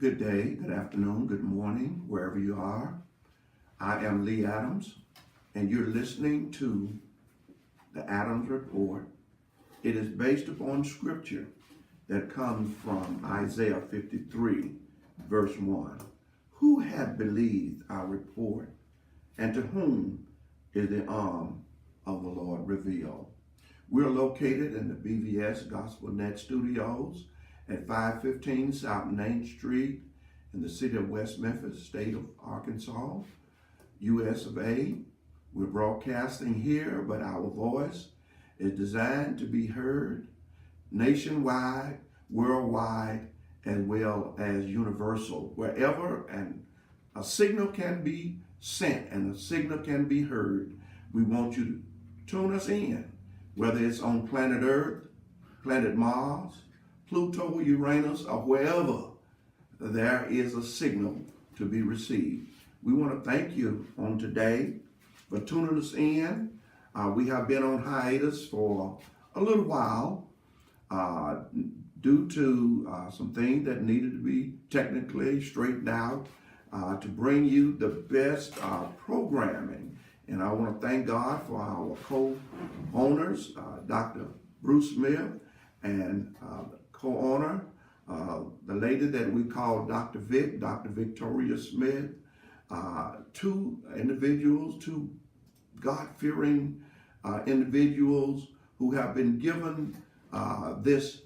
Good day, good afternoon, good morning, wherever you are. I am Lee Adams, and you're listening to the Adams Report. It is based upon scripture that comes from Isaiah 53, verse 1. Who hath believed our report, and to whom is the arm of the Lord revealed? We're located in the BVS Gospel Net Studios at 515 South Main Street in the city of West Memphis, state of Arkansas, US of A. We're broadcasting here, but our voice is designed to be heard nationwide, worldwide, as well as universal. Wherever a signal can be sent and a signal can be heard, we want you to tune us in, whether it's on planet Earth, planet Mars, Pluto, Uranus, or wherever there is a signal to be received. We want to thank you on today for tuning us in. We have been on hiatus for a little while due to some things that needed to be technically straightened out to bring you the best programming. And I want to thank God for our co-owners, Dr. Bruce Smith and co-owner, the lady that we call Dr. Victoria Smith, two individuals, two God-fearing individuals who have been given this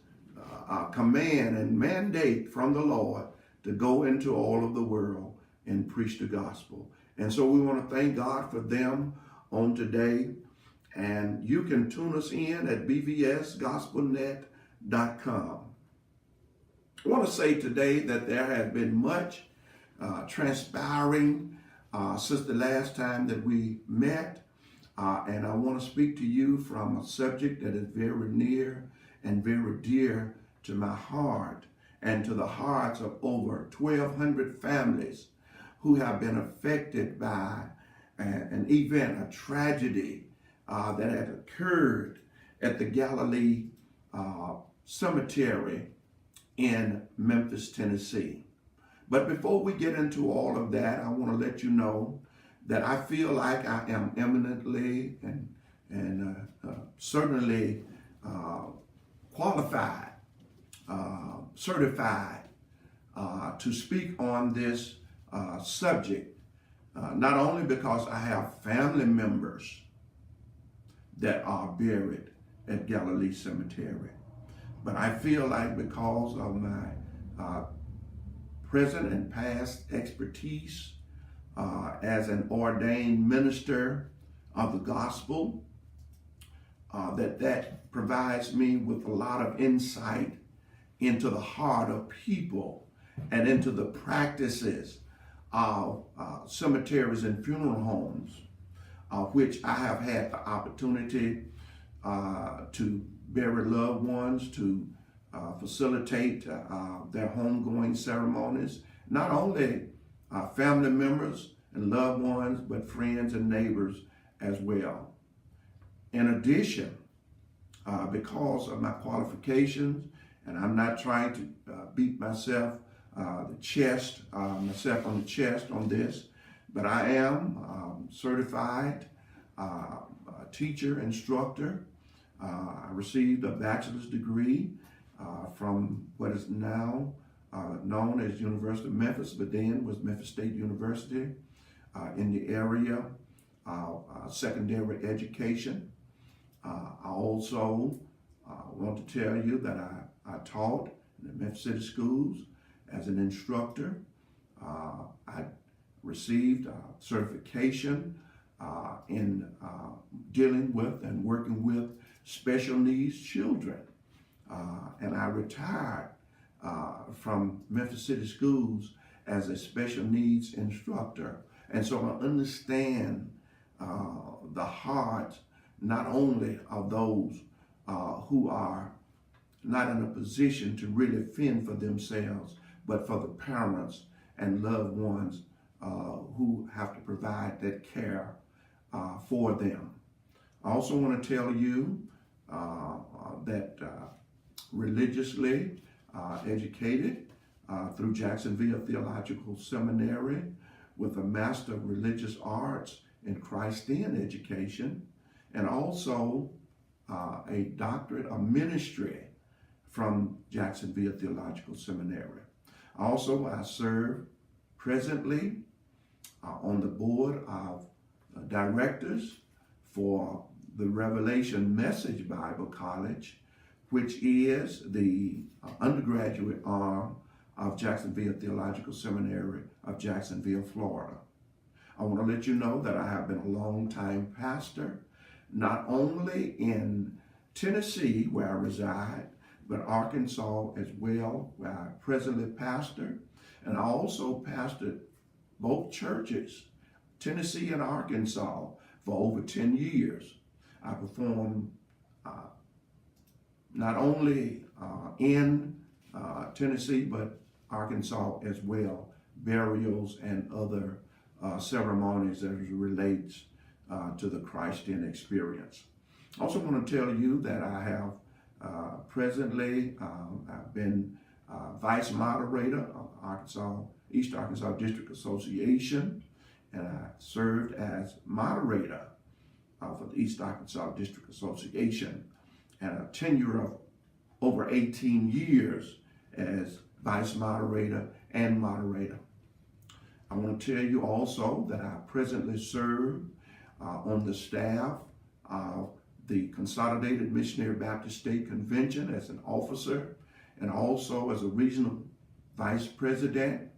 command and mandate from the Lord to go into all of the world and preach the gospel. And so we want to thank God for them on today. And you can tune us in at bvsgospelnet.com. I want to say today that there has been much transpiring since the last time that we met. And I want to speak to you from a subject that is very near and very dear to my heart and to the hearts of over 1,200 families who have been affected by an event, a tragedy that had occurred at the Galilee cemetery in Memphis, Tennessee. But before we get into all of that, I want to let you know that I feel like I am eminently and certainly qualified, certified to speak on this subject, not only because I have family members that are buried at Galilee Cemetery, but I feel like because of my present and past expertise as an ordained minister of the gospel, that provides me with a lot of insight into the heart of people and into the practices of cemeteries and funeral homes, which I have had the opportunity to bury loved ones, to facilitate their homegoing ceremonies, not only family members and loved ones, but friends and neighbors as well. In addition, because of my qualifications, and I'm not trying to beat myself on the chest on this, but I am certified teacher, instructor. I received a bachelor's degree from what is now known as University of Memphis, but then was Memphis State University in the area of secondary education. I also want to tell you that I taught in the Memphis City Schools as an instructor. I received certification in dealing with and working with special needs children. And I retired from Memphis City Schools as a special needs instructor. And so I understand the heart not only of those who are not in a position to really fend for themselves, but for the parents and loved ones who have to provide that care for them. I also want to tell you that religiously educated, through Jacksonville Theological Seminary with a Master of Religious Arts in Christian Education, and also a doctorate of ministry from Jacksonville Theological Seminary. Also, I serve presently on the board of directors for the Revelation Message Bible College, which is the undergraduate arm of Jacksonville Theological Seminary of Jacksonville, Florida. I want to let you know that I have been a long-time pastor, not only in Tennessee, where I reside, but Arkansas as well, where I presently pastor. And I also pastored both churches, Tennessee and Arkansas, for over 10 years. I performed not only in Tennessee, but Arkansas as well, burials and other ceremonies as it relates to the Christian experience. I also want to tell you that I have presently, I've been vice moderator of East Arkansas District Association, and I served as moderator for the East Arkansas District Association, and a tenure of over 18 years as vice moderator and moderator. I want to tell you also that I presently serve on the staff of the Consolidated Missionary Baptist State Convention as an officer, and also as a regional vice president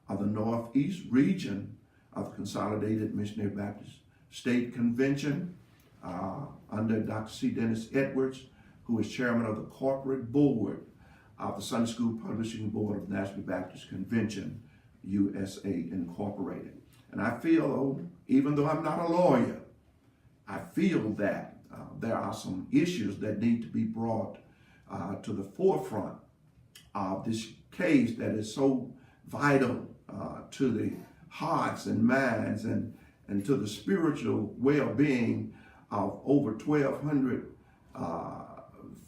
of the Northeast region of the Consolidated Missionary Baptist State Convention under Dr. C. Dennis Edwards, who is chairman of the corporate board of the Sunday School Publishing Board of National Baptist Convention, USA Incorporated. And I feel, even though I'm not a lawyer, I feel that there are some issues that need to be brought to the forefront of this case that is so vital to the hearts and minds and to the spiritual well-being of over 1,200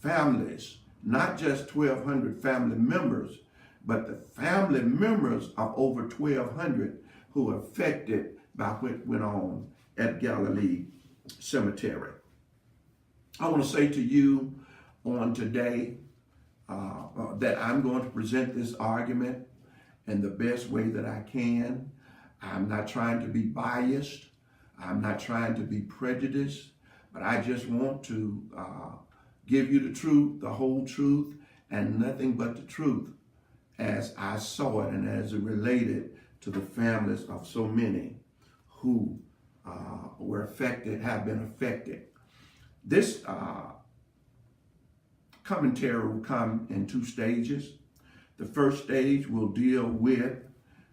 families, not just 1,200 family members, but the family members of over 1,200 who were affected by what went on at Galilee Cemetery. I want to say to you on today that I'm going to present this argument in the best way that I can. I'm not trying to be biased. I'm not trying to be prejudiced, but I just want to give you the truth, the whole truth, and nothing but the truth as I saw it and as it related to the families of so many who were affected, have been affected. This commentary will come in two stages. The first stage will deal with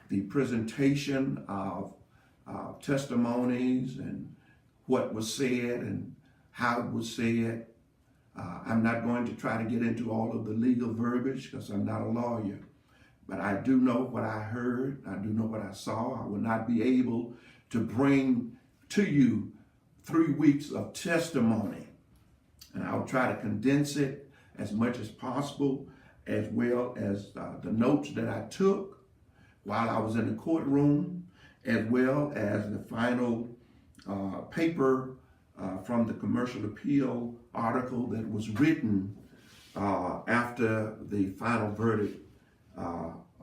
the presentation of testimonies and what was said and how it was said. I'm not going to try to get into all of the legal verbiage because I'm not a lawyer, but I do know what I heard. I do know what I saw. I will not be able to bring to you 3 weeks of testimony, and I'll try to condense it as much as possible, as well as the notes that I took while I was in the courtroom, as well as the final paper from the commercial appeal article that was written after the final verdict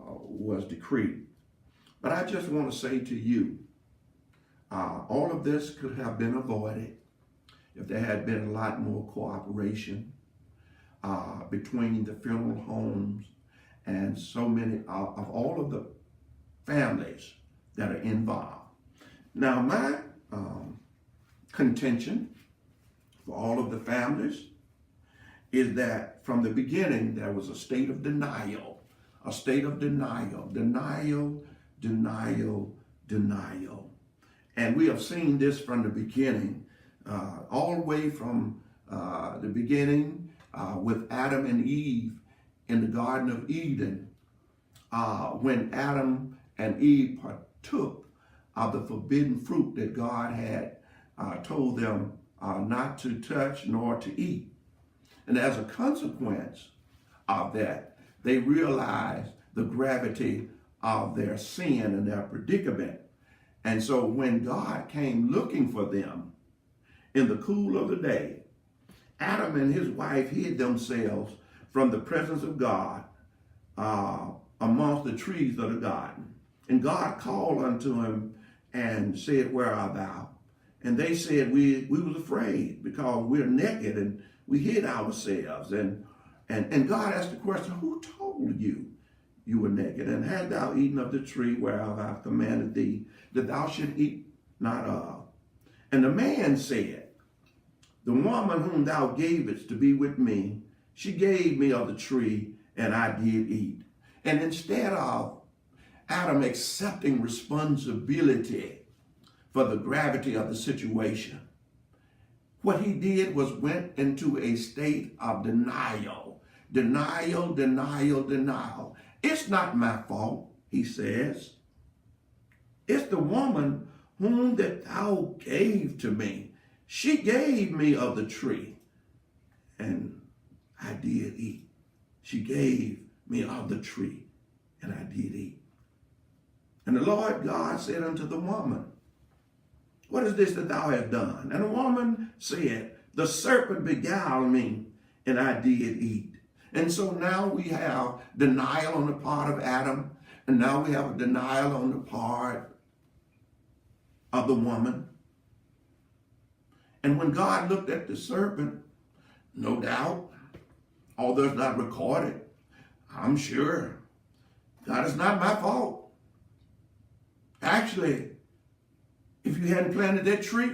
was decreed. But I just want to say to you, all of this could have been avoided if there had been a lot more cooperation between the funeral homes and so many of all of the families that are involved. Now, my contention for all of the families is that from the beginning there was a state of denial, denial. And we have seen this from the beginning, all the way from the beginning with Adam and Eve in the Garden of Eden, when Adam and Eve partook of the forbidden fruit that God had told them not to touch nor to eat. And as a consequence of that, they realized the gravity of their sin and their predicament. And so when God came looking for them in the cool of the day, Adam and his wife hid themselves from the presence of God amongst the trees of the garden. And God called unto him and said, where art thou? And they said, we was afraid because we're naked and we hid ourselves. And God asked the question, who told you you were naked? And had thou eaten of the tree whereof I have commanded thee that thou should eat not of? And the man said, the woman whom thou gavest to be with me, she gave me of the tree, and I did eat. And instead of Adam accepting responsibility for the gravity of the situation, what he did was went into a state of denial. Denial, denial, denial. It's not my fault, he says. It's the woman whom that thou gave to me. She gave me of the tree, and I did eat. She gave me of the tree, and I did eat. And the Lord God said unto the woman, what is this that thou hast done? And the woman said, the serpent beguiled me, and I did eat. And so now we have denial on the part of Adam, and now we have a denial on the part of the woman. And when God looked at the serpent, no doubt, although it's not recorded, I'm sure God, is not my fault. Actually, if you hadn't planted that tree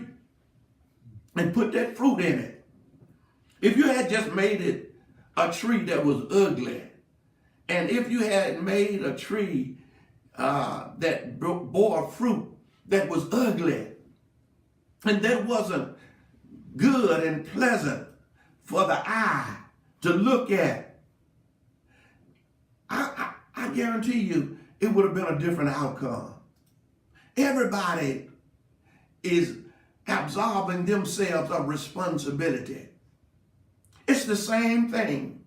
and put that fruit in it, if you had just made it a tree that was ugly, and if you had made a tree that bore fruit that was ugly, and that wasn't good and pleasant for the eye to look at, I guarantee you it would have been a different outcome. Everybody is absolving themselves of responsibility. It's the same thing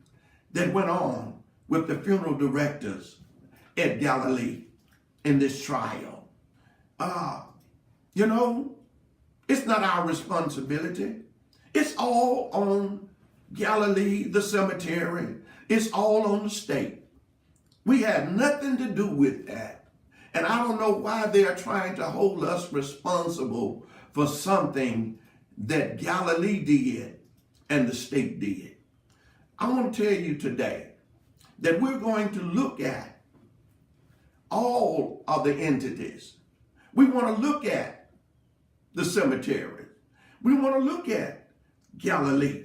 that went on with the funeral directors at Galilee in this trial. It's not our responsibility. It's all on Galilee, the cemetery. It's all on the state. We had nothing to do with that. And I don't know why they are trying to hold us responsible for something that Galilee did and the state did. I want to tell you today that we're going to look at all of the entities. We want to look at the cemetery. We want to look at Galilee.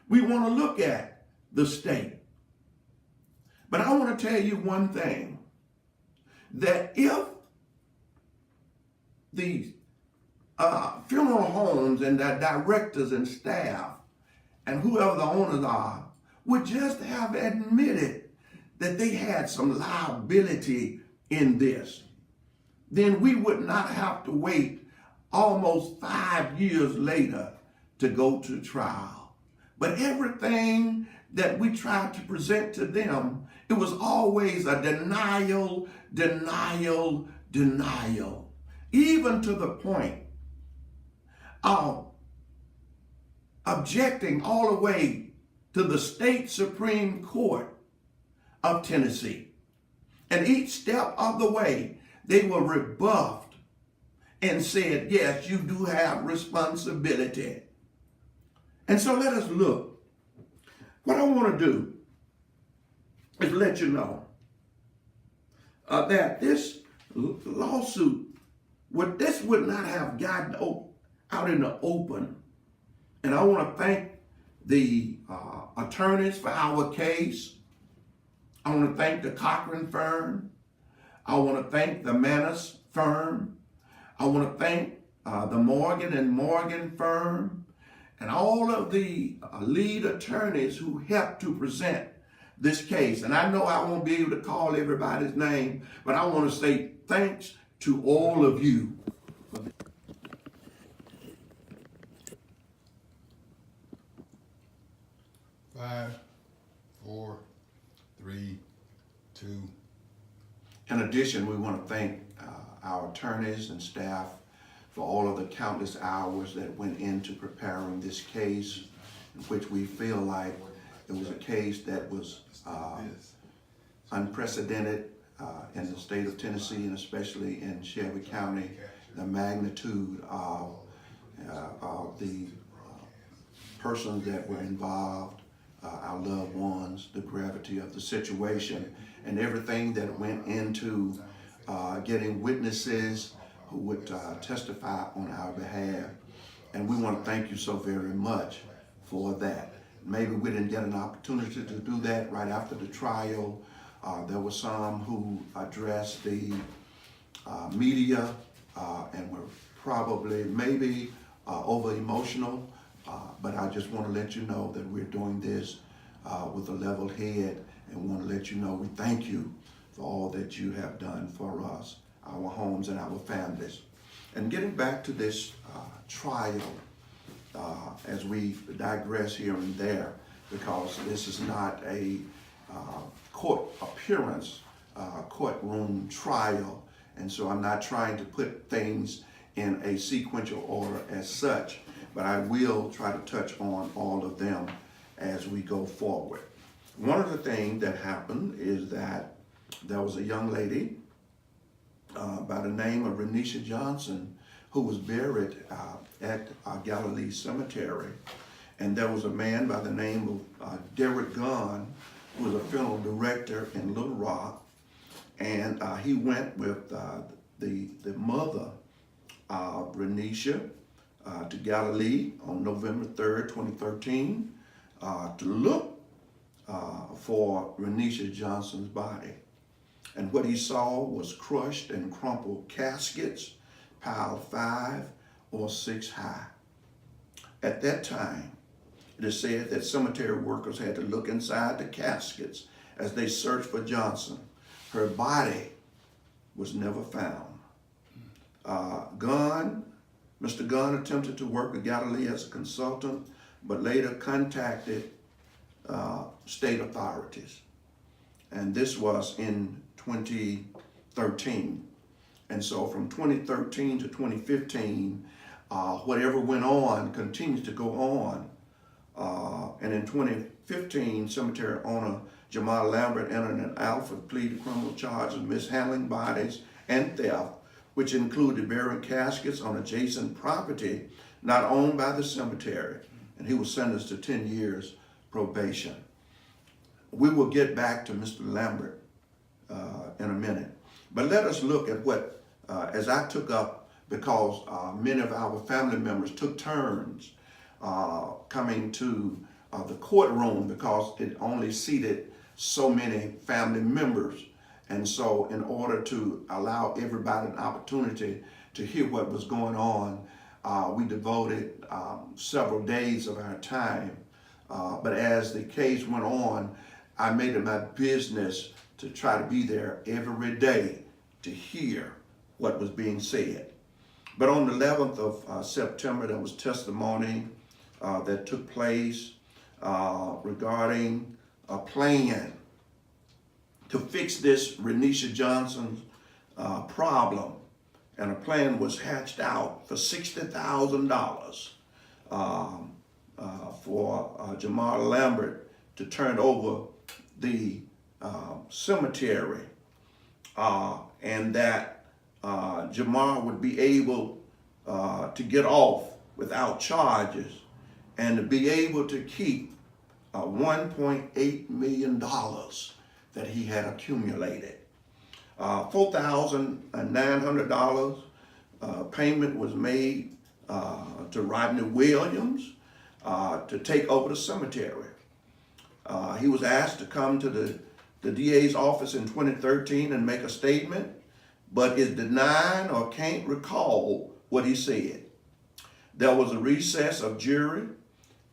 We want to look at the state. But I want to tell you one thing, that if the funeral homes and the directors and staff and whoever the owners are would just have admitted that they had some liability in this, then we would not have to wait almost 5 years later to go to trial. But everything that we tried to present to them, it was always a denial, denial, denial, even to the point of objecting all the way to the state Supreme Court of Tennessee. And each step of the way, they were rebuffed and said, yes, you do have responsibility. And so let us look. What I want to do is let you know that this lawsuit, this would not have gotten out in the open. And I want to thank the attorneys for our case. I want to thank the Cochran firm. I want to thank the Manus firm. I want to thank the Morgan and Morgan firm and all of the lead attorneys who helped to present this case. And I know I won't be able to call everybody's name, but I want to say thanks to all of you. 5, 4, 3, 2, In addition, we want to thank our attorneys and staff for all of the countless hours that went into preparing this case, in which we feel like it was a case that was unprecedented in the state of Tennessee, and especially in Shelby County. The magnitude of the persons that were involved, our loved ones, the gravity of the situation, and everything that went into getting witnesses who would testify on our behalf. And we want to thank you so very much for that. Maybe we didn't get an opportunity to do that right after the trial. There were some who addressed the media and were probably maybe over emotional, but I just want to let you know that we're doing this with a level head, and want to let you know we thank you for all that you have done for us, our homes, and our families. And getting back to this trial, as we digress here and there, because this is not a court appearance, courtroom trial, and so I'm not trying to put things in a sequential order as such, but I will try to touch on all of them as we go forward. One of the things that happened is that there was a young lady by the name of Renisha Johnson who was buried at Galilee Cemetery. And there was a man by the name of Derek Gunn, who was a funeral director in Little Rock. And he went with the mother of Renisha to Galilee on November 3rd, 2013, to look for Renisha Johnson's body. And what he saw was crushed and crumpled caskets piled 5 or 6 high. At that time, it is said that cemetery workers had to look inside the caskets as they searched for Johnson. Her body was never found. Mr. Gunn attempted to work at Galilee as a consultant, but later contacted state authorities. And this was in 2013. And so from 2013 to 2015, whatever went on continued to go on. And in 2015, cemetery owner Jamal Lambert entered an Alford plea to criminal charges of mishandling bodies and theft, which included burying caskets on adjacent property not owned by the cemetery. And he was sentenced to 10 years probation. We will get back to Mr. Lambert in a minute. But let us look at what, as I took up, because many of our family members took turns coming to the courtroom because it only seated so many family members. And so in order to allow everybody an opportunity to hear what was going on, we devoted several days of our time. But as the case went on, I made it my business to try to be there every day to hear what was being said. But on the 11th of September, there was testimony that took place regarding a plan to fix this Renisha Johnson's problem. And a plan was hatched out for $60,000 for Jamal Lambert to turn over the cemetery, and that Jamal would be able to get off without charges and to be able to keep $1.8 million that he had accumulated. $4,900 payment was made to Rodney Williams to take over the cemetery. He was asked to come to the DA's office in 2013 and make a statement, but is denying or can't recall what he said. There was a recess of jury,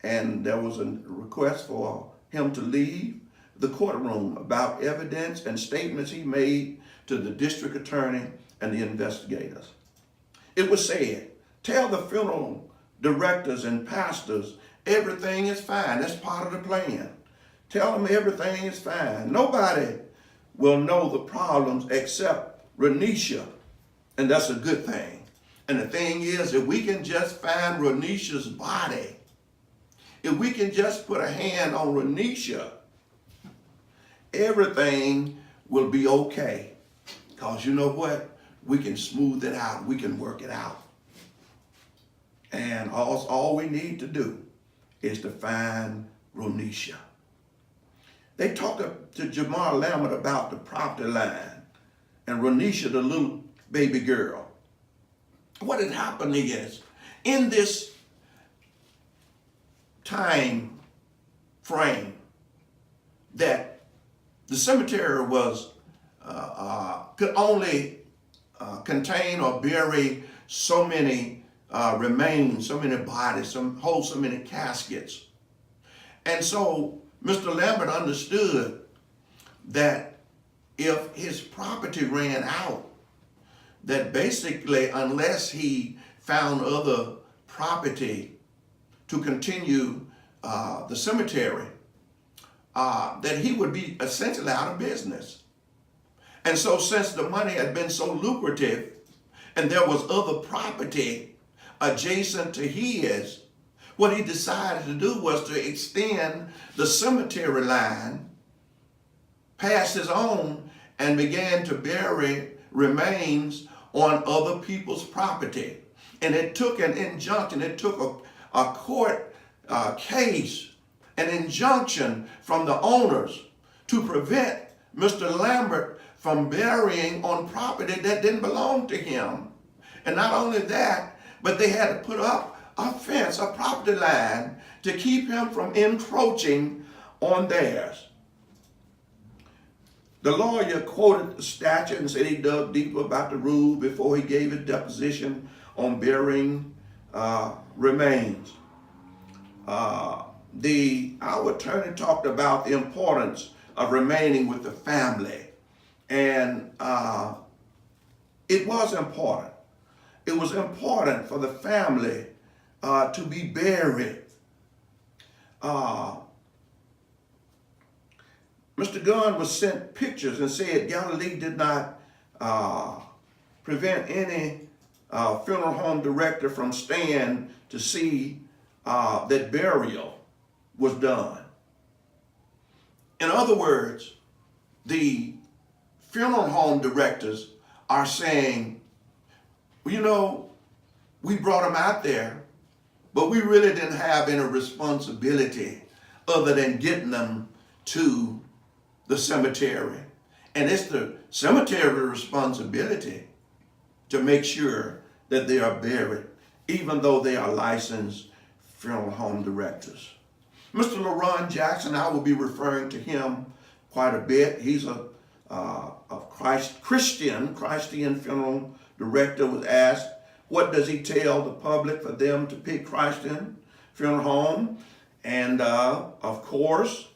and there was a request for him to leave the courtroom about evidence and statements he made to the district attorney and the investigators. It was said, tell the funeral directors and pastors everything is fine. That's part of the plan. Tell them everything is fine. Nobody will know the problems except Renisha, and that's a good thing. And the thing is, if we can just find Renisha's body, if we can just put a hand on Renisha, everything will be okay. Because you know what? We can smooth it out. We can work it out. And all we need to do is to find Renisha. They talked to Jamar Lambert about the property line and Renisha, the little baby girl. What had happened is, in this time frame that the cemetery was could only contain or bury so many remains, so many bodies, hold so many caskets. And so Mr. Lambert understood that if his property ran out, that basically unless he found other property to continue the cemetery, that he would be essentially out of business. And so since the money had been so lucrative and there was other property adjacent to his, what he decided to do was to extend the cemetery line past his own and began to bury remains on other people's property. And it took an injunction, it took a court case, an injunction from the owners to prevent Mr. Lambert from burying on property that didn't belong to him. And not only that, but they had to put up a fence, a property line, to keep him from encroaching on theirs. The lawyer quoted the statute and said he dug deeper about the rule before he gave his deposition on burying remains. Our attorney talked about the importance of remaining with the family. And it was important. It was important for the family to be buried. Mr. Gunn was sent pictures and said Galilee did not prevent any funeral home director from staying to see that burial was done. In other words, the funeral home directors are saying, well, you know, we brought them out there, but we really didn't have any responsibility other than getting them to the cemetery. And it's the cemetery's responsibility to make sure that they are buried, even though they are licensed funeral home directors. Mr. LaRon Jackson, I will be referring to him quite a bit. He's a Christian funeral director. Was asked, what does he tell the public for them to pick Christian funeral home? And of course,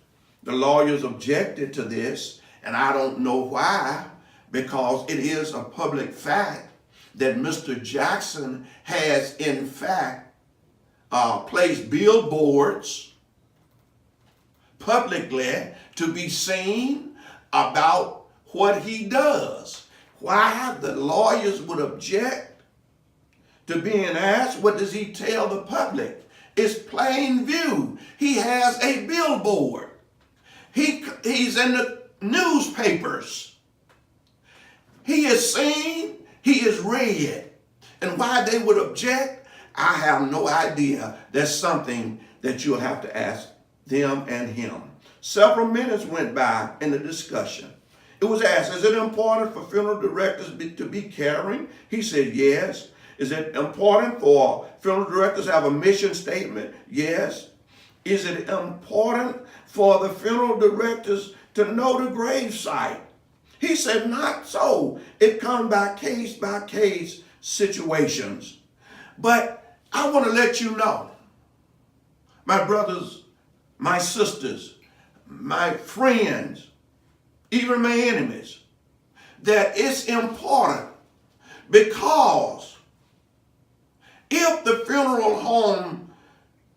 the lawyers objected to this, and I don't know why, because it is a public fact that Mr. Jackson has in fact placed billboards publicly to be seen about what he does. Why the lawyers would object to being asked, what does he tell the public? It's plain view. He has a billboard. He's in the newspapers. He is seen, he is read. And why they would object, I have no idea. That's something that you'll have to ask them and him. Several minutes went by in the discussion. It was asked, is it important for funeral directors to be caring? He said, yes. Is it important for funeral directors to have a mission statement? Yes. Is it important for the funeral directors to know the grave site? He said, not so. It comes by case situations. But I want to let you know, my brothers, my sisters, my friends, even my enemies, that it's important, because if the funeral home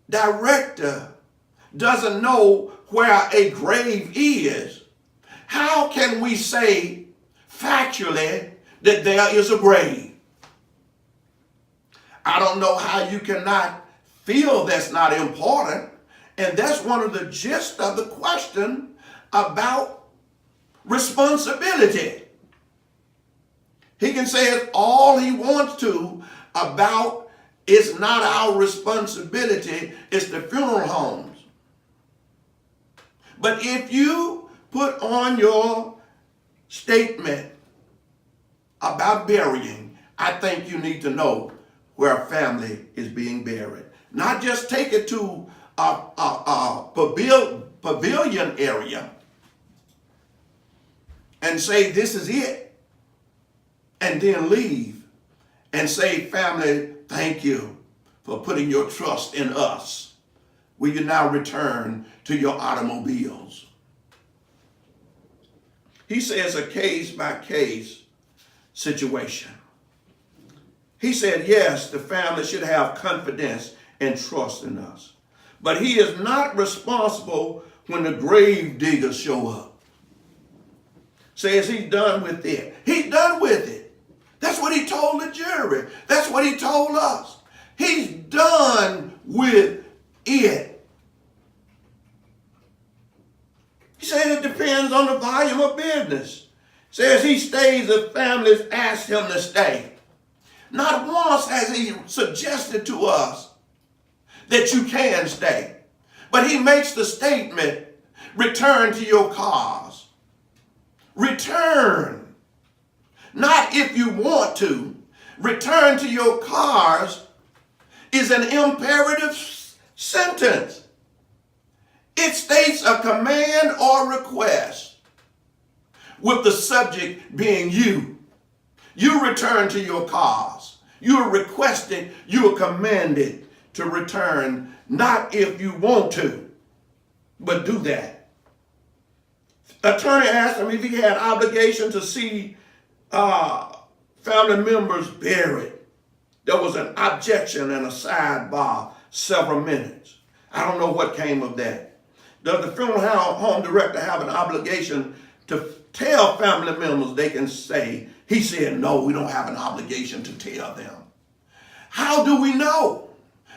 director doesn't know where a grave is, How can we say factually that there is a grave? I don't know how you cannot feel that's not important. And that's one of the gist of the question about responsibility. He can say it all he wants to about it's not our responsibility, it's the funeral homes. But if you put on your statement about burying, I think you need to know where a family is being buried. Not just take it to a pavilion area and say this is it, and then leave and say, family, thank you for putting your trust in us. Will you now return to your automobiles? He says a case-by-case situation. He said, yes, the family should have confidence and trust in us. But he is not responsible when the grave diggers show up. Says he's done with it. He's done with it. That's what he told the jury. That's what he told us. He's done with it. He said it depends on the volume of business. Says he stays if families ask him to stay. Not once has he suggested to us that you can stay. But he makes the statement, return to your cars. Return. Not if you want to. Return to your cars is an imperative sentence. It states a command or request with the subject being you. You return to your cars. You are requested, you are commanded to return, not if you want to, but do that. Attorney asked him if he had obligation to see family members buried. There was an objection and a sidebar, several minutes. I don't know what came of that. Does the funeral home director have an obligation to tell family members they can say? He said, no, we don't have an obligation to tell them. How do we know?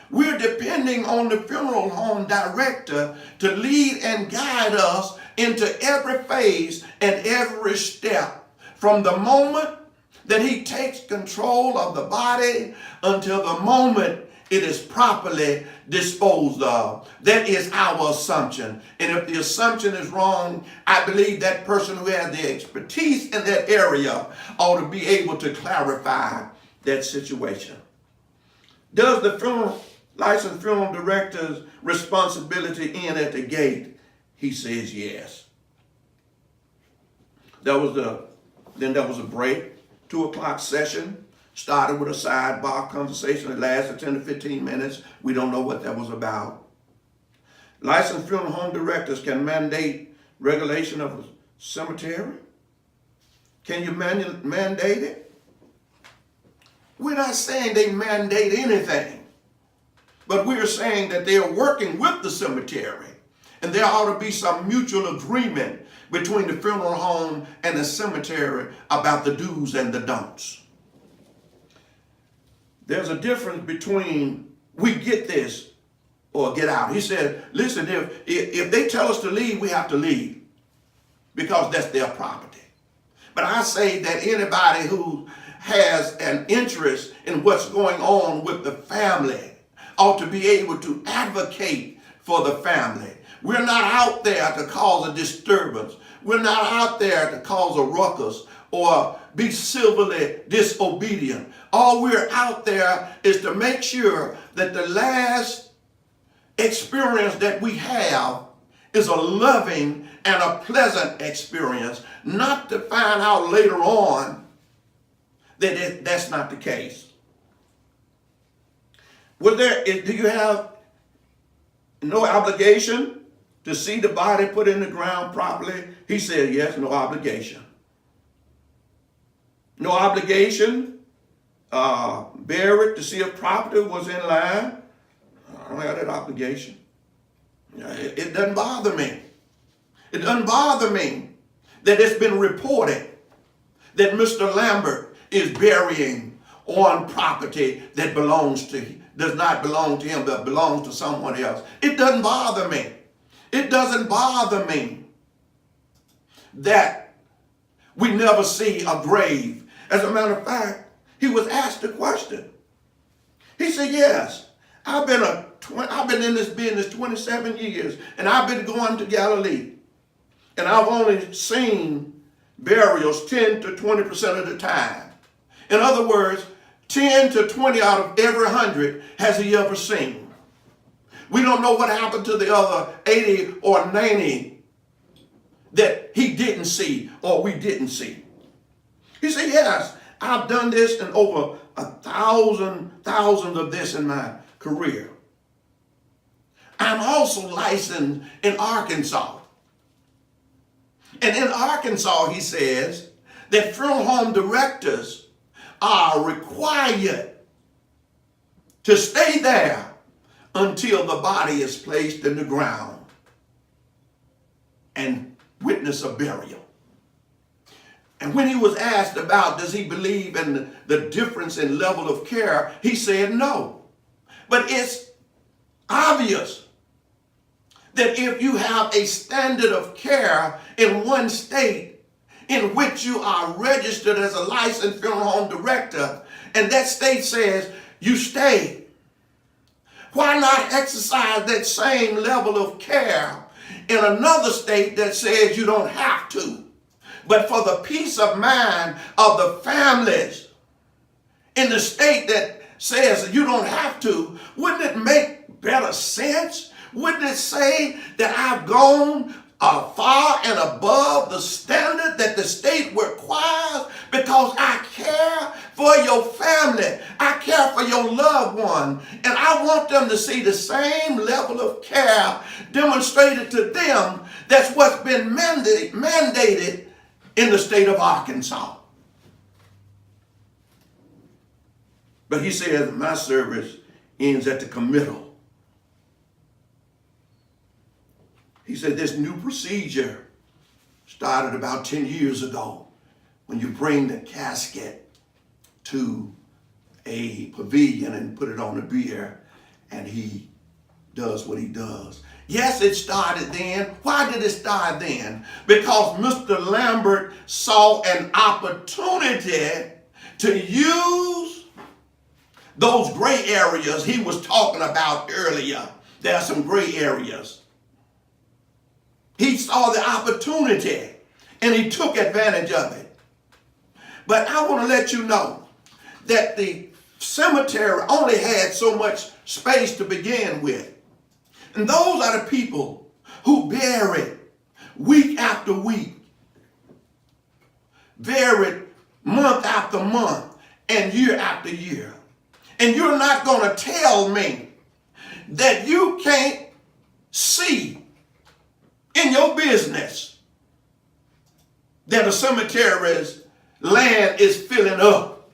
We're depending on the funeral home director to lead and guide us into every phase and every step, from the moment that he takes control of the body until the moment it is properly disposed of. That is our assumption. And if the assumption is wrong, I believe that person who has the expertise in that area ought to be able to clarify that situation. Does the licensed funeral director's responsibility end at the gate? He says yes. Then there was a break, 2 o'clock session. Started with a sidebar conversation that lasted 10 to 15 minutes. We don't know what that was about. Licensed funeral home directors can mandate regulation of a cemetery. Can you mandate it? We're not saying they mandate anything, but we're saying that they are working with the cemetery, and there ought to be some mutual agreement between the funeral home and the cemetery about the do's and the don'ts. There's a difference between we get this or get out. He said, listen, if they tell us to leave, we have to leave because that's their property. But I say that anybody who has an interest in what's going on with the family ought to be able to advocate for the family. We're not out there to cause a disturbance. We're not out there to cause a ruckus or be civilly disobedient. All we're out there is to make sure that the last experience that we have is a loving and a pleasant experience, not to find out later on that that's not the case. Do you have no obligation to see the body put in the ground properly? He said, yes, no obligation. No obligation, buried to see if property was in line. I don't have that obligation. It doesn't bother me. It doesn't bother me that it's been reported that Mr. Lambert is burying on property that does not belong to him, but belongs to someone else. It doesn't bother me. It doesn't bother me that we never see a grave. As a matter of fact, he was asked a question. He said, yes, I've been in this business 27 years, and I've been going to Galilee, and I've only seen burials 10 to 20% of the time. In other words, 10 to 20 out of every 100 has he ever seen. We don't know what happened to the other 80 or 90 that he didn't see or we didn't see. He said, yes, I've done this in over thousands of this in my career. I'm also licensed in Arkansas. And in Arkansas, he says that funeral home directors are required to stay there until the body is placed in the ground and witness a burial. And when he was asked about does he believe in the difference in level of care, he said no. But it's obvious that if you have a standard of care in one state in which you are registered as a licensed funeral home director, and that state says you stay, why not exercise that same level of care in another state that says you don't have to? But for the peace of mind of the families in the state that says you don't have to, wouldn't it make better sense? Wouldn't it say that I've gone far and above the standard that the state requires because I care for your family, I care for your loved one, and I want them to see the same level of care demonstrated to them that's what's been mandated in the state of Arkansas. But he says my service ends at the committal. He said this new procedure started about 10 years ago when you bring the casket to a pavilion and put it on a bier, and he does what he does. Yes, it started then. Why did it start then? Because Mr. Lambert saw an opportunity to use those gray areas he was talking about earlier. There are some gray areas. He saw the opportunity and he took advantage of it. But I want to let you know that the cemetery only had so much space to begin with. And those are the people who buried week after week, buried month after month, and year after year. And you're not going to tell me that you can't see in your business that a cemetery's land is filling up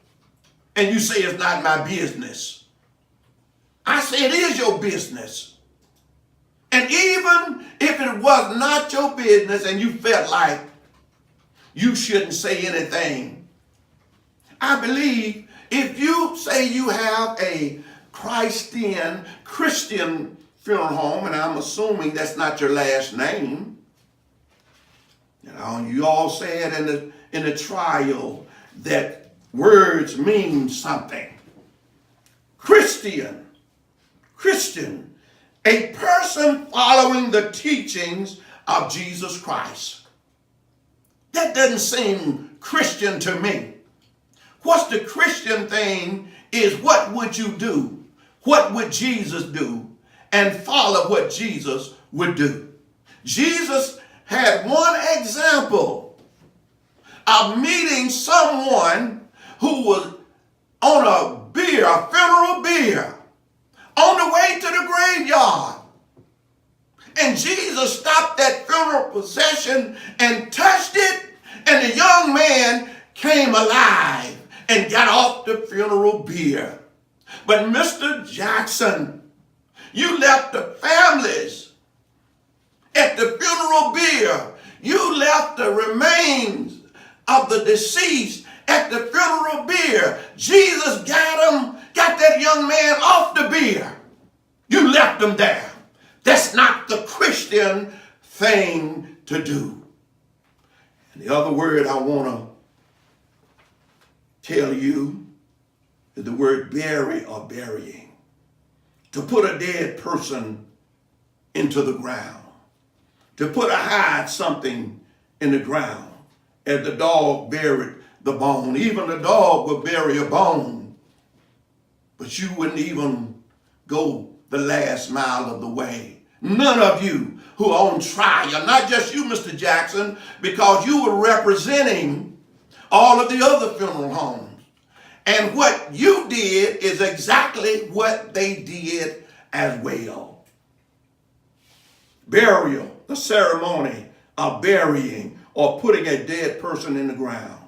and you say it's not my business. I say it is your business. And even if it was not your business and you felt like you shouldn't say anything, I believe if you say you have a Christian funeral home, and I'm assuming that's not your last name, you all said in the trial that words mean something. Christian, a person following the teachings of Jesus Christ. That doesn't seem Christian to me. What's the Christian thing is what would you do? What would Jesus do? And follow what Jesus would do. Jesus had one example of meeting someone who was on a funeral bier, on the way to the graveyard. And Jesus stopped that funeral procession and touched it, and the young man came alive and got off the funeral bier. But Mr. Jackson, you left the families at the funeral bier. You left the remains of the deceased at the funeral bier. Jesus got that young man off the bier. You left him there. That's not the Christian thing to do. And the other word I want to tell you is the word bury or burying. To put a dead person into the ground. To hide something in the ground. As the dog buried the bone. Even the dog would bury a bone. But you wouldn't even go the last mile of the way. None of you who are on trial, not just you, Mr. Jackson, because you were representing all of the other funeral homes. And what you did is exactly what they did as well. Burial, the ceremony of burying or putting a dead person in the ground.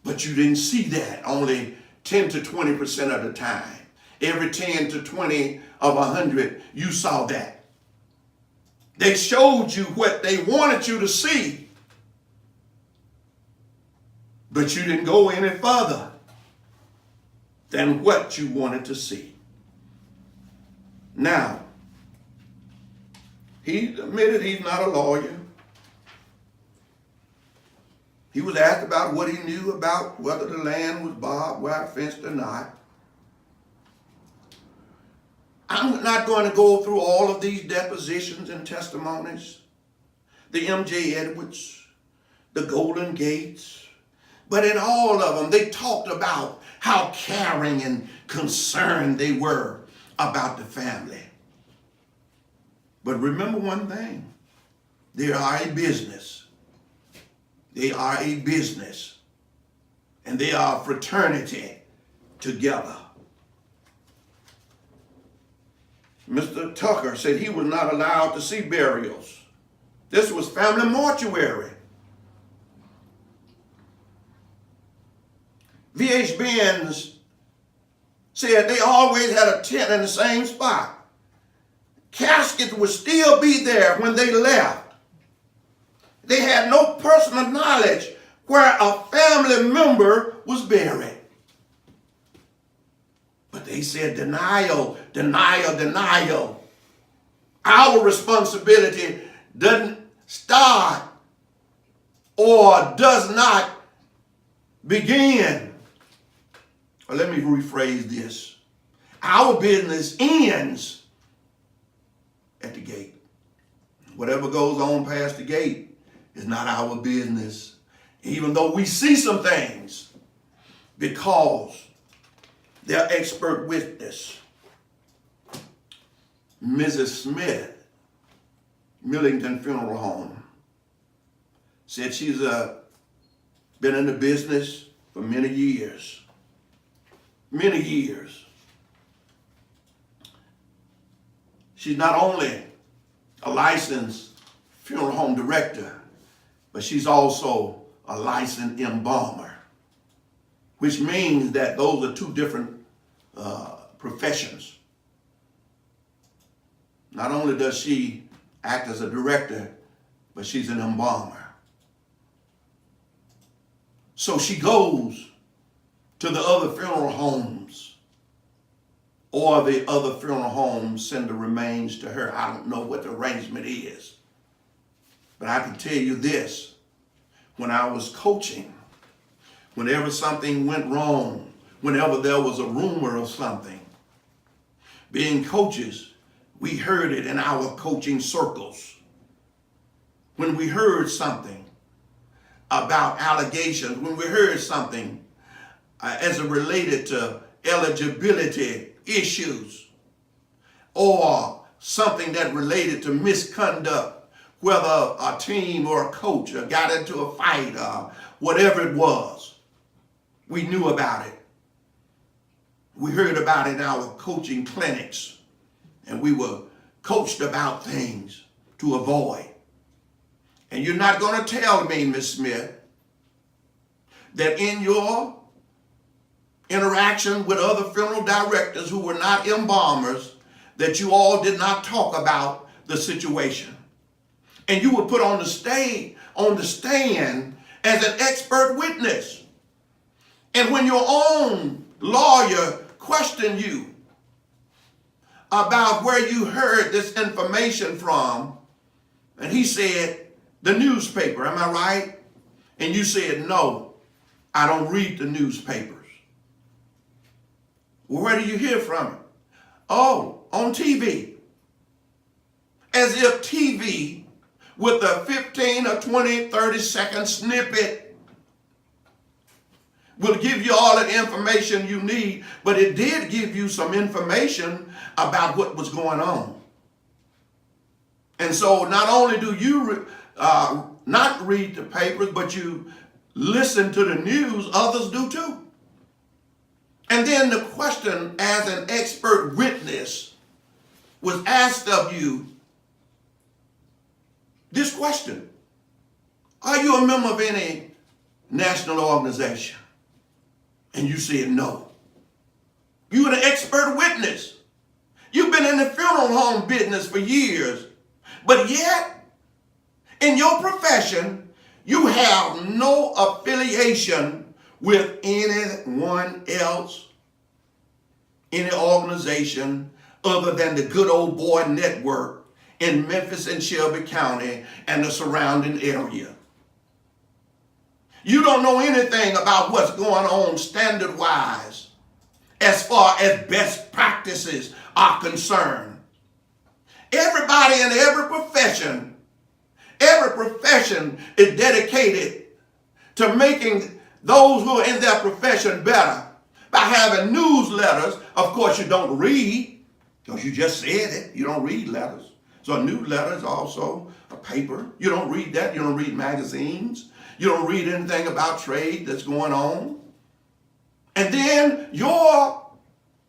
But you didn't see that only 10 to 20% of the time. Every 10 to 20 of 100, you saw that. They showed you what they wanted you to see. But you didn't go any further than what you wanted to see. Now, he admitted he's not a lawyer. He was asked about what he knew about whether the land was barbed wire fenced or not. I'm not going to go through all of these depositions and testimonies. The M.J. Edwards, the Golden Gates. But in all of them, they talked about how caring and concerned they were about the family. But remember one thing. They are a business. They are a business. And they are a fraternity together. Mr. Tucker said he was not allowed to see burials. This was family mortuary. V.H. Benz said they always had a tent in the same spot. Caskets would still be there when they left. They had no personal knowledge where a family member was buried. But they said denial, denial, denial. Our responsibility doesn't start or does not begin. Or let me rephrase this. Our business ends at the gate. Whatever goes on past the gate is not our business. Even though we see some things, because their expert witness, Mrs. Smith, Millington Funeral Home, said she's been in the business for many years. Many years. She's not only a licensed funeral home director, but she's also a licensed embalmer, which means that those are two different professions. Not only does she act as a director, but she's an embalmer. So she goes to the other funeral homes, or the other funeral homes send the remains to her. I don't know what the arrangement is. But I can tell you this. When I was coaching, whenever something went wrong, whenever there was a rumor of something, being coaches, we heard it in our coaching circles. When we heard something about allegations, when we heard something as it related to eligibility issues, or something that related to misconduct, whether a team or a coach got into a fight or whatever it was, we knew about it. We heard about it in our coaching clinics, and we were coached about things to avoid. And you're not going to tell me, Ms. Smith, that in your interaction with other funeral directors who were not embalmers, that you all did not talk about the situation. and you were put on the stand as an expert witness. And when your own lawyer questioned you about where you heard this information from, and he said, the newspaper, am I right? And you said, no, I don't read the newspapers. Well, where do you hear from it? Oh, on TV. As if TV, with a 15 or 20, 30-second snippet, will give you all the information you need, but it did give you some information about what was going on. And so not only do you not read the papers, but you listen to the news, others do too. And then the question as an expert witness was asked of you this question: are you a member of any national organization? And you said no. You're an expert witness. You've been in the funeral home business for years, but yet in your profession, you have no affiliation with anyone else, any organization other than the Good Old Boy Network in Memphis and Shelby County and the surrounding area. You don't know anything about what's going on standard-wise as far as best practices are concerned. Everybody in every profession is dedicated to making those who are in their profession better by having newsletters. Of course, you don't read, because you just said it. You don't read letters. So a newsletter is also a paper. You don't read that. You don't read magazines. You don't read anything about trade that's going on. And then your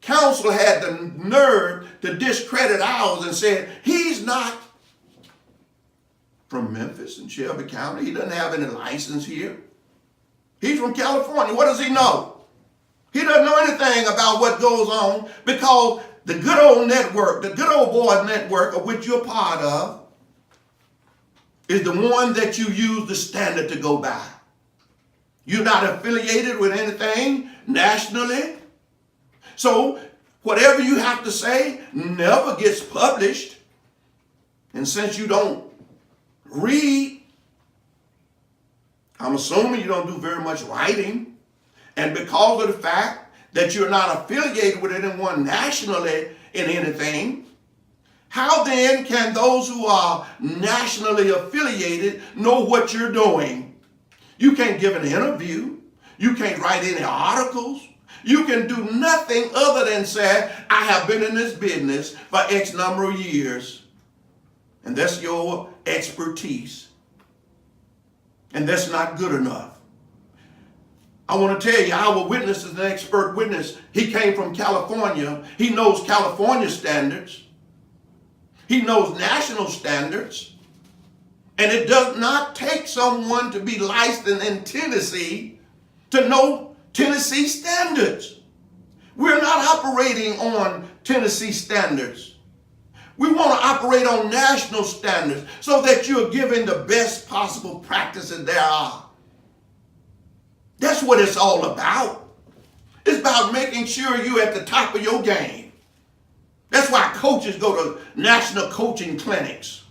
counsel had the nerve to discredit ours and said, he's not from Memphis and Shelby County. He doesn't have any license here. He's from California. What does he know? He doesn't know anything about what goes on, because the Good Old Network, the Good Old Boy Network, of which you're part of, is the one that you use the standard to go by. You're not affiliated with anything nationally. So whatever you have to say never gets published. And since you don't read, I'm assuming you don't do very much writing. And because of the fact that you're not affiliated with anyone nationally in anything, how then can those who are nationally affiliated know what you're doing? You can't give an interview. You can't write any articles. You can do nothing other than say, I have been in this business for X number of years. And that's your expertise. And that's not good enough. I want to tell you, our witness is an expert witness. He came from California. He knows California standards. He knows national standards. And it does not take someone to be licensed in Tennessee to know Tennessee standards. We're not operating on Tennessee standards. We want to operate on national standards so that you're giving the best possible practices there are. That's what it's all about. It's about making sure you're at the top of your game. That's why coaches go to national coaching clinics.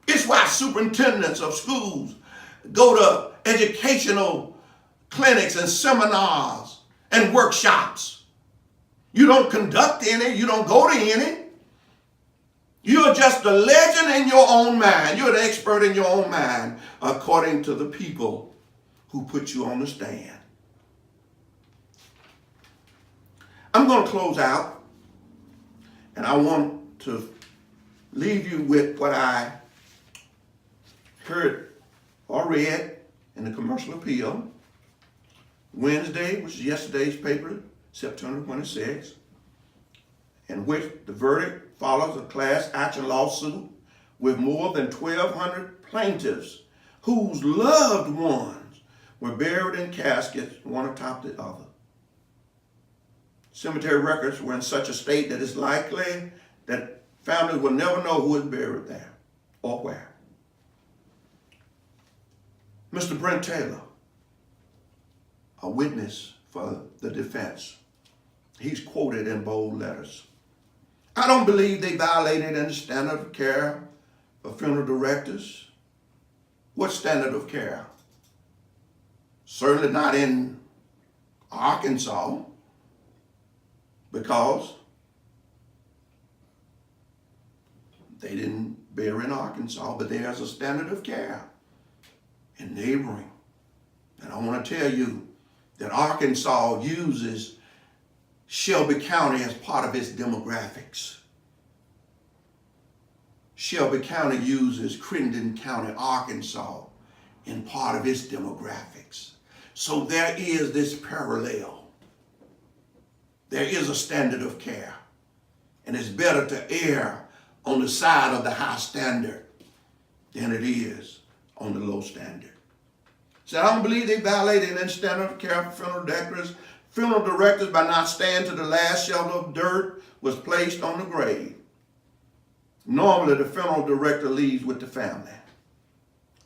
It's why superintendents of schools go to educational clinics and seminars and workshops. You don't conduct any, you don't go to any. You're just a legend in your own mind. You're an expert in your own mind, according to the people who put you on the stand. I'm going to close out, and I want to leave you with what I heard or read in the Commercial Appeal. Wednesday, which is yesterday's paper, September 26th, in which the verdict follows a class action lawsuit with more than 1,200 plaintiffs whose loved ones were buried in caskets, one atop the other. Cemetery records were in such a state that it's likely that Families will never know who is buried there or where. Mr. Brent Taylor, a witness for the defense, he's quoted in bold letters. I don't believe they violated any standard of care for funeral directors. What standard of care? Certainly not in Arkansas, because they didn't bury in Arkansas, but there's a standard of care in neighboring. And I want to tell you that Arkansas uses Shelby County as part of its demographics. Shelby County uses Crittenden County, Arkansas, in part of its demographics. So there is this parallel. There is a standard of care. And it's better to err on the side of the high standard than it is on the low standard. So I don't believe they violated any standard of care for funeral directors. Funeral directors, by not staying to the last shovel of dirt was placed on the grave. Normally, the funeral director leaves with the family.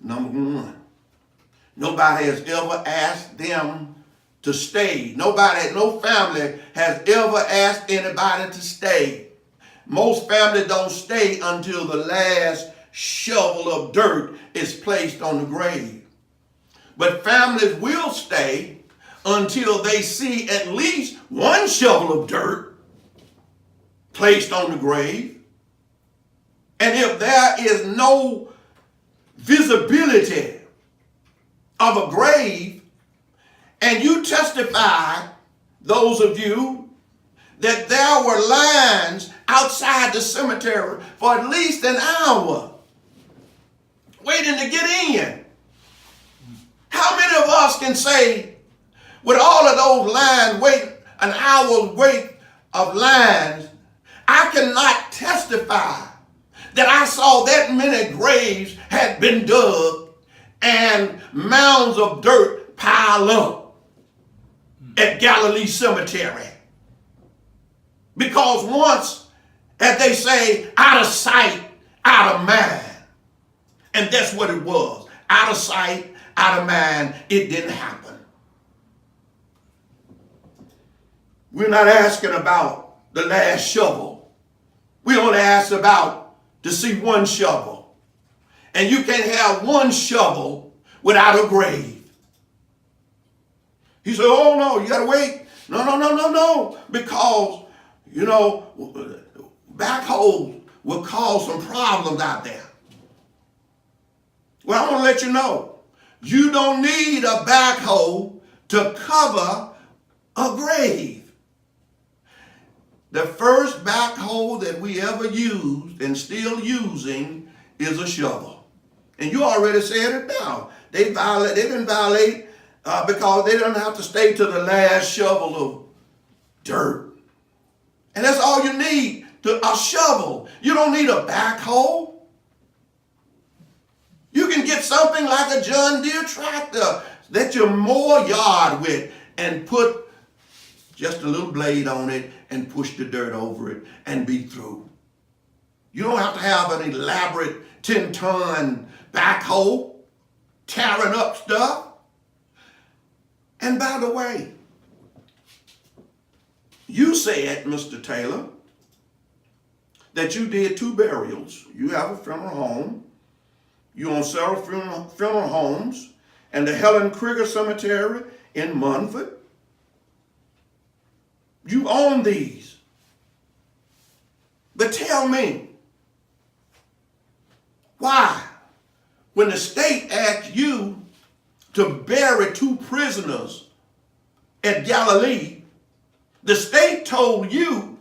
Number one, nobody has ever asked them to stay. No family has ever asked anybody to stay. Most families don't stay until the last shovel of dirt is placed on the grave. But families will stay until they see at least one shovel of dirt placed on the grave. And if there is no visibility of a grave, and you testify, those of you, that there were lines outside the cemetery for at least an hour waiting to get in. How many of us can say, with all of those lines, an hour's wait of lines, I cannot testify that I saw that many graves had been dug and mounds of dirt piled up at Galilee Cemetery. Because once, as they say, out of sight, out of mind. And that's what it was. Out of sight, out of mind. It didn't happen. We're not asking about the last shovel. We only ask about to see one shovel. And you can't have one shovel without a grave. He said, oh no, you gotta wait. No. Because, backhoes will cause some problems out there. Well, I want to let you know, you don't need a backhoe to cover a grave. The first backhoe that we ever used and still using is a shovel. And you already said it now. They didn't violate because they don't have to stay to the last shovel of dirt. And that's all you need, a shovel. You don't need a backhoe. You can get something like a John Deere tractor that you mow yard with and put just a little blade on it and push the dirt over it and be through. You don't have to have an elaborate 10-ton backhoe tearing up stuff. And by the way, you said, Mr. Taylor, that you did 2 burials. You have a funeral home. You own several funeral homes and the Helen Krieger Cemetery in Munford. You own these. But tell me, why, when the state asked you to bury 2 prisoners at Galilee, the state told you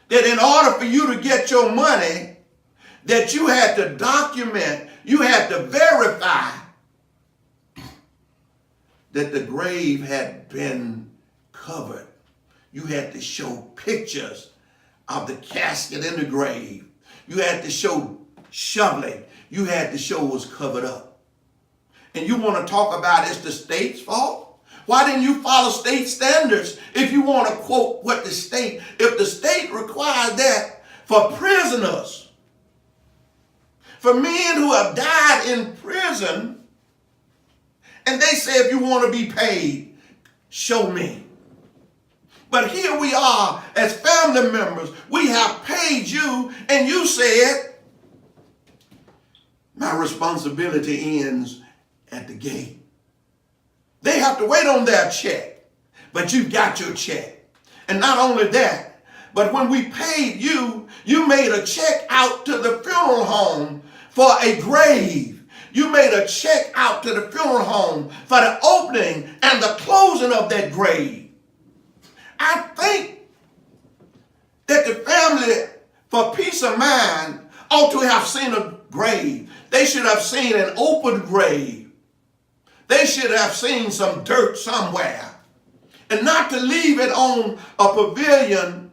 that in order for you to get your money, that you had to document, you had to verify that the grave had been covered. You had to show pictures of the casket in the grave. You had to show shoveling. You had to show it was covered up. And you want to talk about it's the state's fault? Why didn't you follow state standards if you want to quote what the state, if the state requires that for prisoners, for men who have died in prison, and they say, if you want to be paid, show me. But here we are as family members. We have paid you, and you said, my responsibility ends at the gate. They have to wait on their check, but you got your check. And not only that, but when we paid you, you made a check out to the funeral home for a grave. You made a check out to the funeral home for the opening and the closing of that grave. I think that the family, for peace of mind, ought to have seen a grave. They should have seen an open grave. They should have seen some dirt somewhere. And not to leave it on a pavilion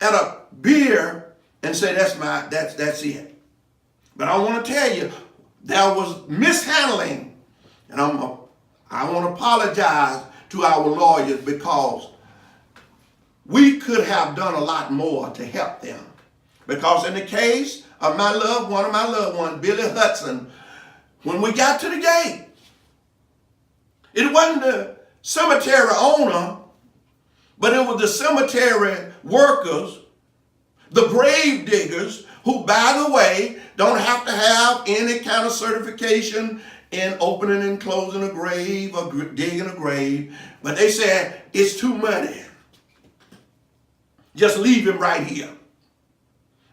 at a beer and say, that's it. But I want to tell you, there was mishandling. And I want to apologize to our lawyers, because we could have done a lot more to help them. Because in the case of one of my loved ones, Billy Hudson, when we got to the gate, it wasn't the cemetery owner, but it was the cemetery workers, the grave diggers, who, by the way, don't have to have any kind of certification in opening and closing a grave or digging a grave. But they said, it's too muddy. Just leave him right here.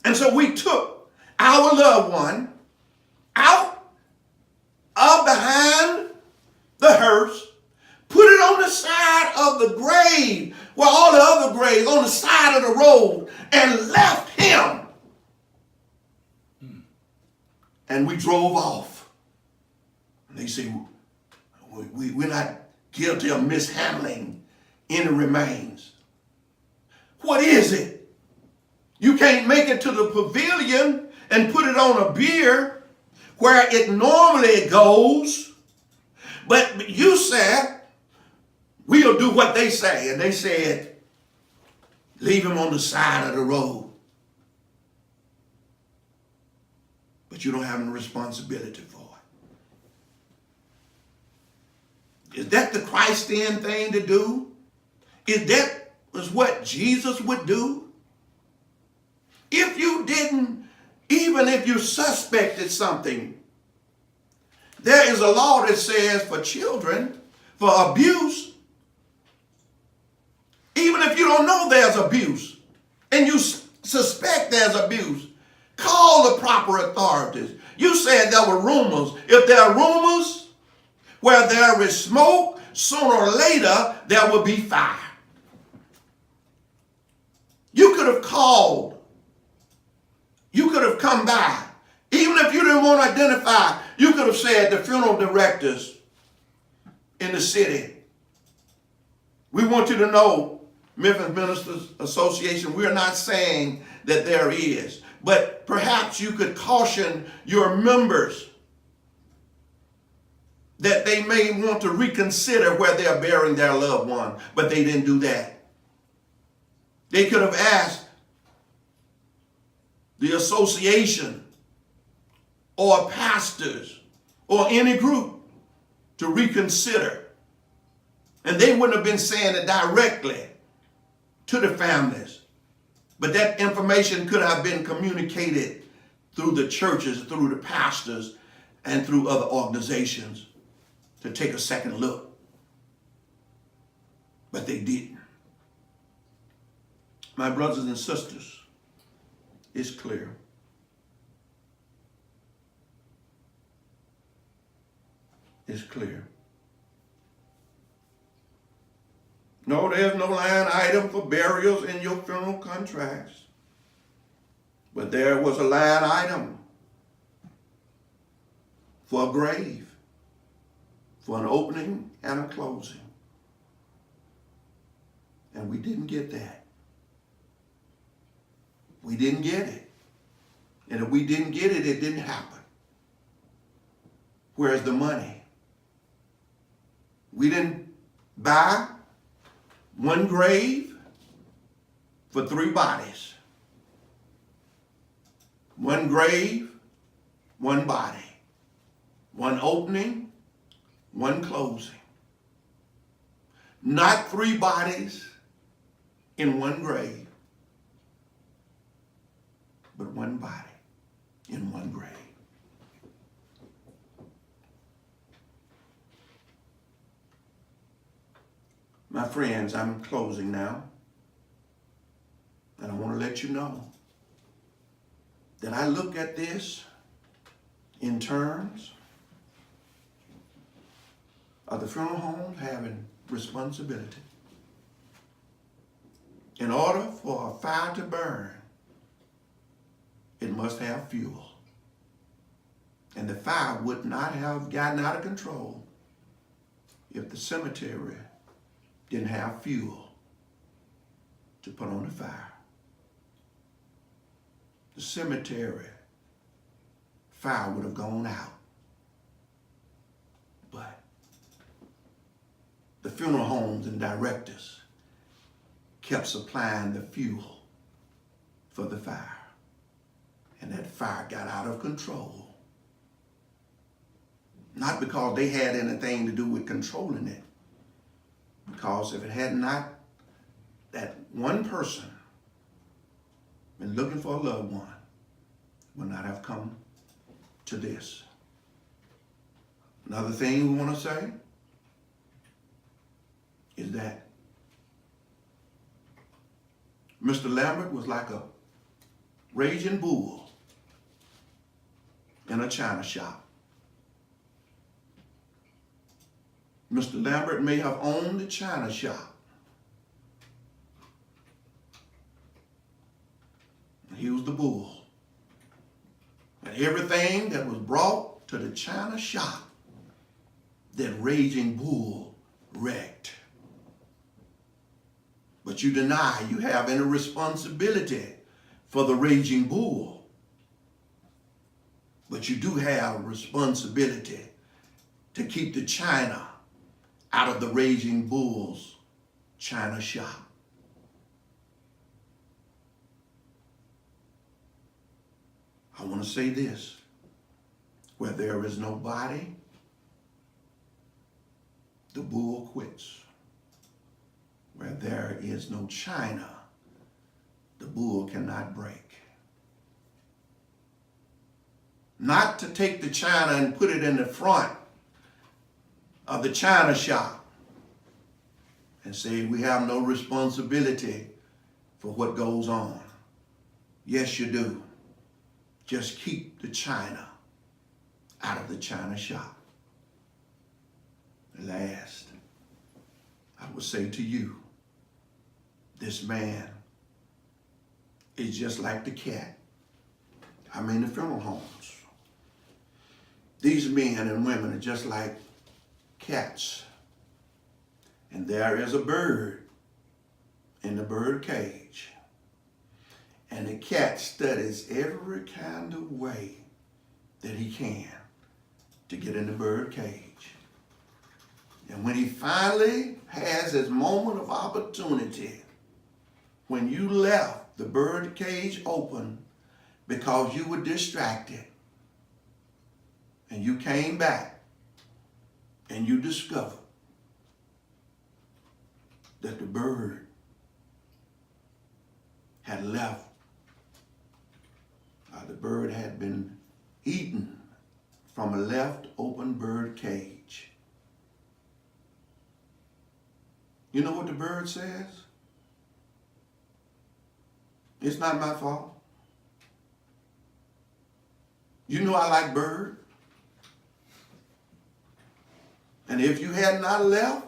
And so we took our loved one out of behind the hearse, put it on the side of the grave, where all the other graves, on the side of the road, and left him. And we drove off. And they say, we're not guilty of mishandling any remains. What is it? You can't make it to the pavilion and put it on a bier where it normally goes. But you said, we'll do what they say. And they said, leave him on the side of the road. But you don't have any responsibility for it. Is that the Christian thing to do? Is that what Jesus would do? If you didn't, even if you suspected something, there is a law that says for children, for abuse, even if you don't know there's abuse, and you suspect there's abuse, call the proper authorities. You said there were rumors. If there are rumors where there is smoke, sooner or later there will be fire. You could have called. You could have come by. Even if you didn't want to identify, you could have said the funeral directors in the city, we want you to know, Memphis Ministers Association, we're not saying that there is. But perhaps you could caution your members that they may want to reconsider where they're burying their loved one, but they didn't do that. They could have asked the association or pastors or any group to reconsider. And they wouldn't have been saying it directly to the families. But that information could have been communicated through the churches, through the pastors, and through other organizations to take a second look. But they didn't. My brothers and sisters, it's clear. It's clear. No, there's no line item for burials in your funeral contracts. But there was a line item for a grave, for an opening and a closing. And we didn't get that. We didn't get it. And if we didn't get it, it didn't happen. Where's the money? We didn't buy one grave for 3 bodies. One grave, one body. One opening, one closing. Not three bodies in one grave, but one body in one grave. My friends, I'm closing now. And I want to let you know that I look at this in terms of the funeral home having responsibility. In order for a fire to burn, it must have fuel. And the fire would not have gotten out of control if the cemetery didn't have fuel to put on the fire. The cemetery fire would have gone out. But the funeral homes and directors kept supplying the fuel for the fire. And that fire got out of control. Not because they had anything to do with controlling it. Because if it had not, that one person been looking for a loved one would not have come to this. Another thing we want to say is that Mr. Lambert was like a raging bull in a china shop. Mr. Lambert may have owned the china shop. He was the bull. And everything that was brought to the china shop, that raging bull wrecked. But you deny you have any responsibility for the raging bull. But you do have responsibility to keep the china out of the raging bull's china shop. I want to say this: where there is no body, the bull quits. Where there is no china, the bull cannot break. Not to take the china and put it in the front of the china shop and say we have no responsibility for what goes on. Yes, you do. Just keep the china out of the china shop. Last, I would say to you, this man is just like the cat. I mean the funeral homes. These men and women are just like cats. And there is a bird in the bird cage. And the cat studies every kind of way that he can to get in the bird cage. And when he finally has his moment of opportunity, when you left the bird cage open because you were distracted, and you came back and you discovered that the bird had left, the bird had been eaten from a left open bird cage. You know what the bird says? It's not my fault. You know I like bird. And if you had not left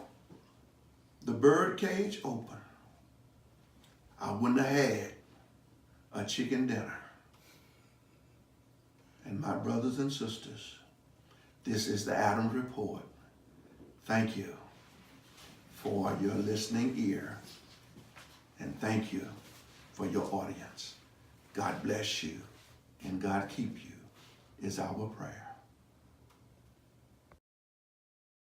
the bird cage open, I wouldn't have had a chicken dinner. And my brothers and sisters, this is the Adams Report. Thank you for your listening ear. And thank you for your audience. God bless you and God keep you is our prayer.